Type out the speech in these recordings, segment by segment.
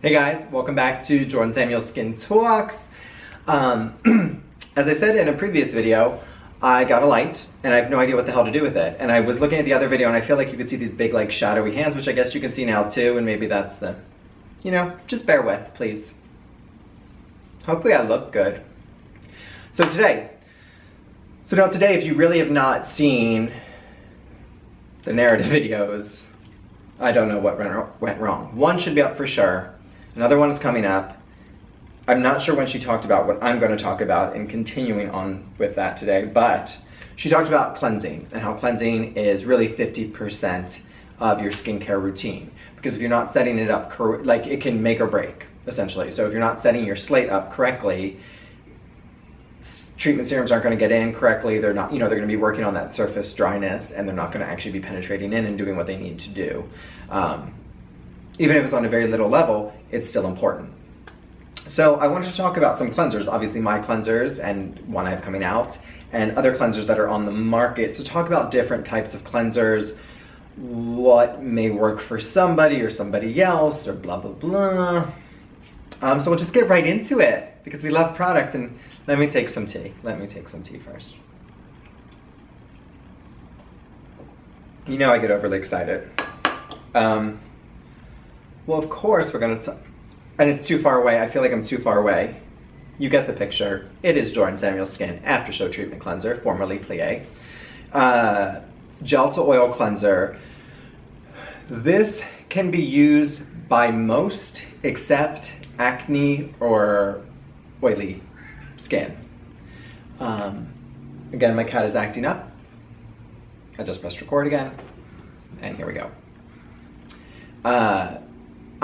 Hey guys, welcome back to Jordan Samuel Skin Talks. As I said in a previous video, I got a light and I have no idea what the hell to do with it. And I was looking at the other video and I feel like you could see these big like shadowy hands, which I guess you can see now too, and maybe that's the, just bear with, please. Hopefully I look good. So today, if you really have not seen the narrative videos, I don't know what went wrong. One should be up for sure. Another one is coming up. I'm not sure when she talked about what I'm going to talk about and continuing on with that today, but she talked about cleansing and how cleansing is really 50% of your skincare routine. Because if you're not setting it up, like it can make or break, essentially. So if you're not setting your slate up correctly, treatment serums aren't going to get in correctly. They're not, they're going to be working on that surface dryness and they're not going to actually be penetrating in and doing what they need to do. Even if it's on a very little level, it's still important. So I wanted to talk about some cleansers, obviously my cleansers and one I have coming out, and other cleansers that are on the market, to talk about different types of cleansers, what may work for somebody or somebody else, or blah, blah, blah. So we'll just get right into it, because we love product, and let me take some tea. Let me take some tea first. You know I get overly excited. Well, of course we're gonna talk, and it's too far away. I feel like I'm too far away. You get the picture. It is Jordan Samuel Skin After Show Treatment Cleanser, formerly Plie. Gel to oil cleanser. This can be used by most except acne or oily skin. Again, my cat is acting up. I just pressed record again, and here we go.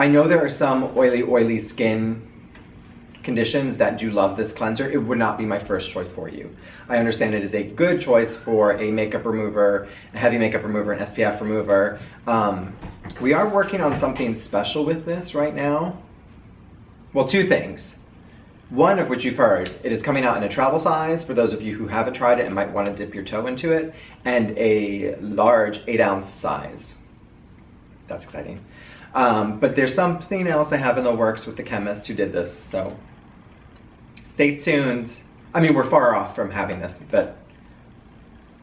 I know there are some oily skin conditions that do love this cleanser. It would not be my first choice for you. I understand it is a good choice for a makeup remover, a heavy makeup remover, an SPF remover. We are working on something special with this right now. Well, two things. One of which you've heard, it is coming out in a travel size for those of you who haven't tried it and might want to dip your toe into it, and a large 8-ounce size. That's exciting. But there's something else I have in the works with the chemist who did this, so stay tuned. I mean, we're far off from having this, but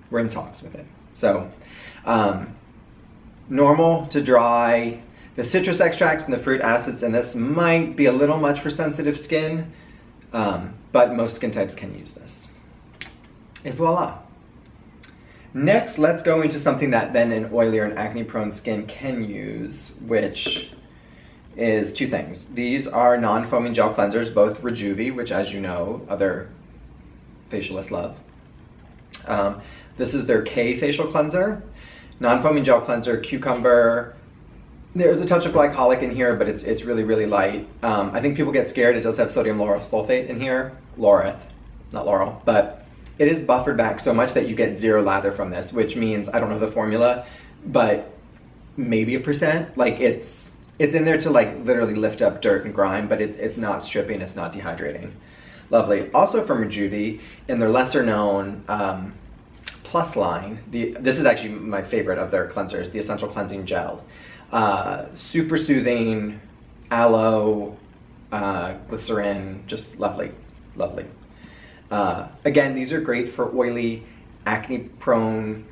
we're in talks with it. So, normal to dry. The citrus extracts and the fruit acids in this might be a little much for sensitive skin, but most skin types can use this. And voila. Next, let's go into something that then an oilier and acne-prone skin can use, which is two things. These are non-foaming gel cleansers, both Rejuvi, which, as you know, other facialists love. This is their K facial cleanser. Non-foaming gel cleanser, cucumber. There's a touch of glycolic in here, but it's really, really light. I think people get scared. It does have sodium lauryl sulfate in here. Laureth, not laurel, but it is buffered back so much that you get 0 lather from this, which means, I don't know the formula, but maybe 1%. Like it's in there to like literally lift up dirt and grime, but it's not stripping, it's not dehydrating. Lovely. Also from Rejuvi, in their lesser known Plus line, this is actually my favorite of their cleansers, the Essential Cleansing Gel. Super soothing, aloe, glycerin, just lovely, lovely. Again, these are great for oily, acne-prone,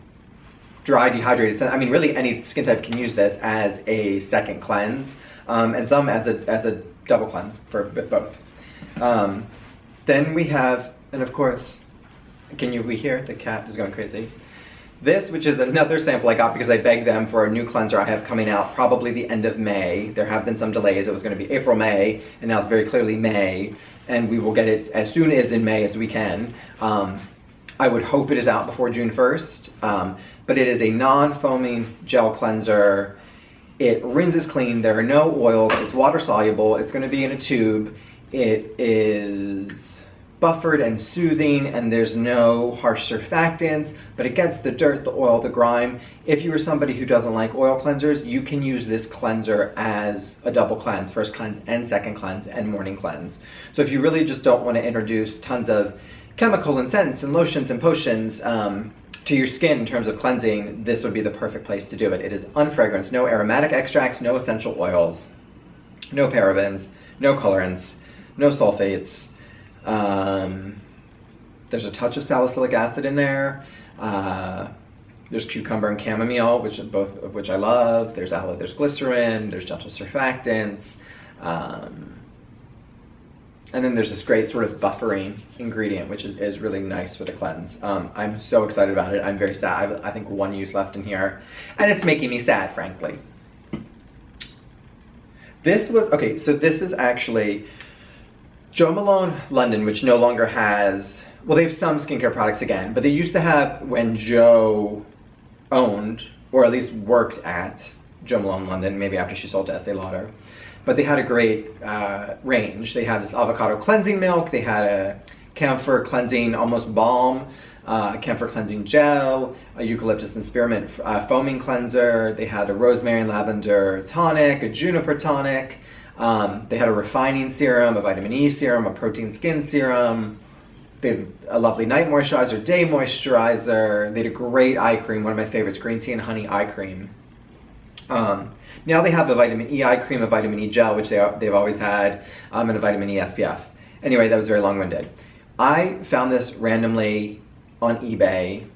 dry, dehydrated skin. I mean, really any skin type can use this as a second cleanse, and some as a double cleanse for both. Then we have, and of course, we hear the cat is going crazy. This, which is another sample I got because I begged them for a new cleanser I have coming out probably the end of May. There have been some delays. It was going to be April, May, and now it's very clearly May, and we will get it as soon as in May as we can. I would hope it is out before June 1st, but it is a non-foaming gel cleanser. It rinses clean. There are no oils. It's water soluble. It's going to be in a tube. It is buffered and soothing, and there's no harsh surfactants, but it gets the dirt, the oil, the grime. If you are somebody who doesn't like oil cleansers, you can use this cleanser as a double cleanse, first cleanse and second cleanse and morning cleanse. So if you really just don't want to introduce tons of chemical and scents and lotions and potions to your skin in terms of cleansing, this would be the perfect place to do it. It is unfragranced, no aromatic extracts, no essential oils. no parabens, no colorants, no sulfates. There's a touch of salicylic acid in there. There's cucumber and chamomile, both of which I love. There's aloe, there's glycerin, there's gentle surfactants. And then there's this great sort of buffering ingredient, which is really nice for the cleanse. I'm so excited about it. I'm very sad. I think one use left in here, and it's making me sad, frankly. Okay, so this is actually Jo Malone London, which no longer has, well, they have some skincare products again, but they used to have, when Jo owned, or at least worked at Jo Malone London, maybe after she sold to Estee Lauder, but they had a great range. They had this avocado cleansing milk, they had a camphor cleansing almost balm, camphor cleansing gel, a eucalyptus and spearmint foaming cleanser, they had a rosemary and lavender tonic, a juniper tonic, they had a refining serum, a vitamin E serum, a protein skin serum, they had a lovely night moisturizer, day moisturizer, they had a great eye cream, one of my favorites, green tea and honey eye cream. Now they have a vitamin E eye cream, a vitamin E gel, which they've always had, and a vitamin E SPF. Anyway, that was very long-winded. I found this randomly on eBay.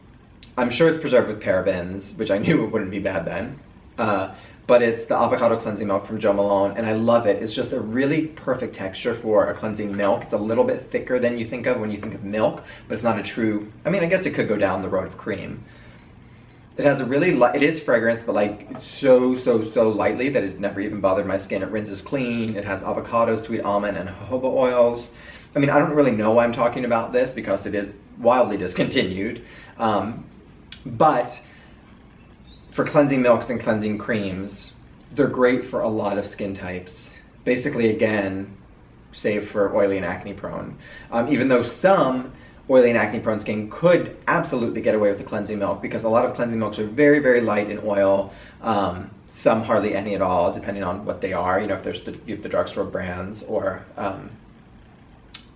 I'm sure it's preserved with parabens, which I knew it wouldn't be bad then. But it's the avocado cleansing milk from Jo Malone, and I love it. It's just a really perfect texture for a cleansing milk. It's a little bit thicker than you think of when you think of milk, but it's not a true, I mean, I guess it could go down the road of cream. It has a really it is fragrance, but like so lightly that it never even bothered my skin. It rinses clean. It has avocado, sweet almond, and jojoba oils. I mean, I don't really know why I'm talking about this because it is wildly discontinued. But for cleansing milks and cleansing creams, they're great for a lot of skin types. Basically, again, save for oily and acne prone. Even though some oily and acne prone skin could absolutely get away with the cleansing milk because a lot of cleansing milks are very, very light in oil. Some hardly any at all, depending on what they are. You know, if you have the drugstore brands or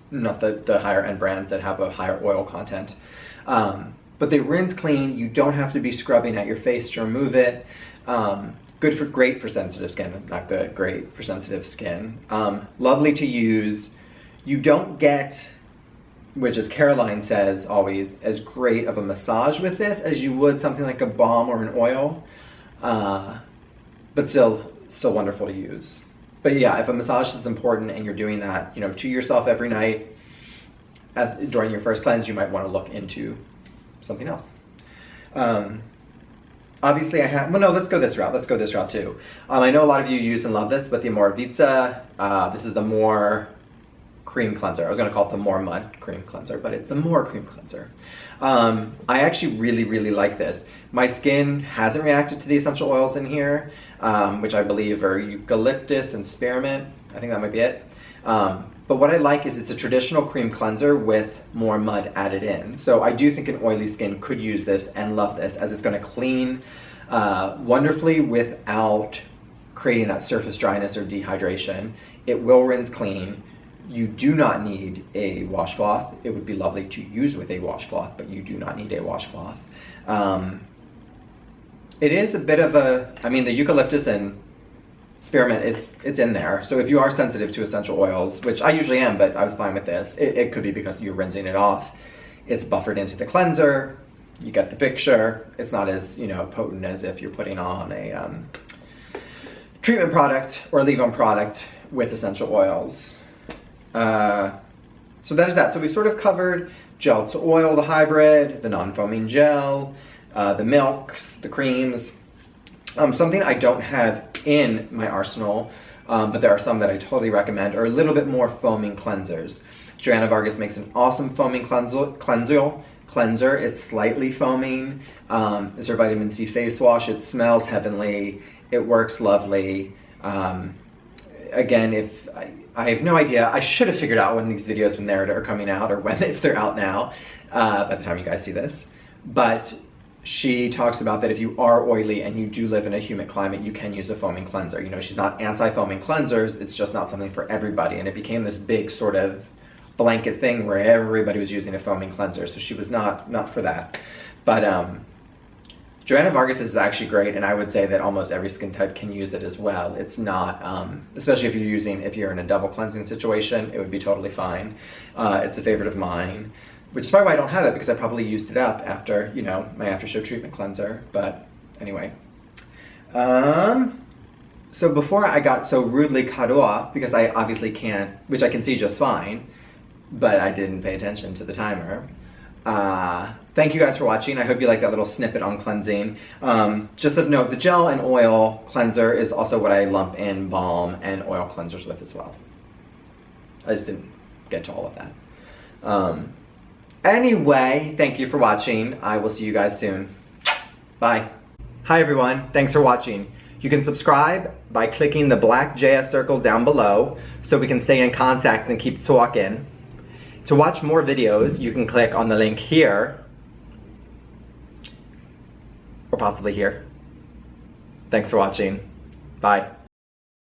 not the higher end brands that have a higher oil content. But they rinse clean. You don't have to be scrubbing at your face to remove it. Great for sensitive skin. Not good, great for sensitive skin. Lovely to use. You don't get, which as Caroline says always, as great of a massage with this as you would something like a balm or an oil, but still wonderful to use. But yeah, if a massage is important and you're doing that, you know, to yourself every night during your first cleanse, you might want to look into something else. Obviously let's go this route too. I know a lot of you use and love this, but the Amore Vita, this is the More cream cleanser. I was going to call it the More Mud cream cleanser, but it's the More cream cleanser. I actually really like this. My skin hasn't reacted to the essential oils in here, which I believe are eucalyptus and spearmint. I think that might be it. But what I like is it's a traditional cream cleanser with more mud added in. So I do think an oily skin could use this and love this, as it's going to clean wonderfully without creating that surface dryness or dehydration. It will rinse clean. You do not need a washcloth. It would be lovely to use with a washcloth, but you do not need a washcloth. It is a bit of the eucalyptus and spearmint, it's in there. So if you are sensitive to essential oils, which I usually am, but I was fine with this, it could be because you're rinsing it off. It's buffered into the cleanser. You get the picture. It's not as, potent as if you're putting on a treatment product or a leave-on product with essential oils. So that is that. So we sort of covered gel to oil, the hybrid, the non-foaming gel, the milks, the creams. Something I don't have in my arsenal, but there are some that I totally recommend, are a little bit more foaming cleansers. Joanna Vargas makes an awesome foaming cleanser. It's slightly foaming. It's her vitamin C face wash. It smells heavenly. It works lovely. Again, if I have no idea, I should have figured out when these videos are coming out, or if they're out now, by the time you guys see this. But she talks about that if you are oily and you do live in a humid climate, you can use a foaming cleanser. She's not anti-foaming cleansers, it's just not something for everybody. And it became this big sort of blanket thing where everybody was using a foaming cleanser. So she was not for that. But Joanna Vargas is actually great, and I would say that almost every skin type can use it as well. It's not, especially if you're in a double cleansing situation, it would be totally fine. It's a favorite of mine, which is probably why I don't have it, because I probably used it up after, you know, my after show treatment cleanser. But anyway. So before I got so rudely cut off, because I obviously can't, which I can see just fine, but I didn't pay attention to the timer. Thank you guys for watching. I hope you like that little snippet on cleansing. Just of note, the gel and oil cleanser is also what I lump in balm and oil cleansers with as well. I just didn't get to all of that. Anyway, thank you for watching. I will see you guys soon. Bye. Hi everyone, thanks for watching. You can subscribe by clicking the black JS circle down below so we can stay in contact and keep talking. To watch more videos, you can click on the link here, or possibly here. Thanks for watching. Bye.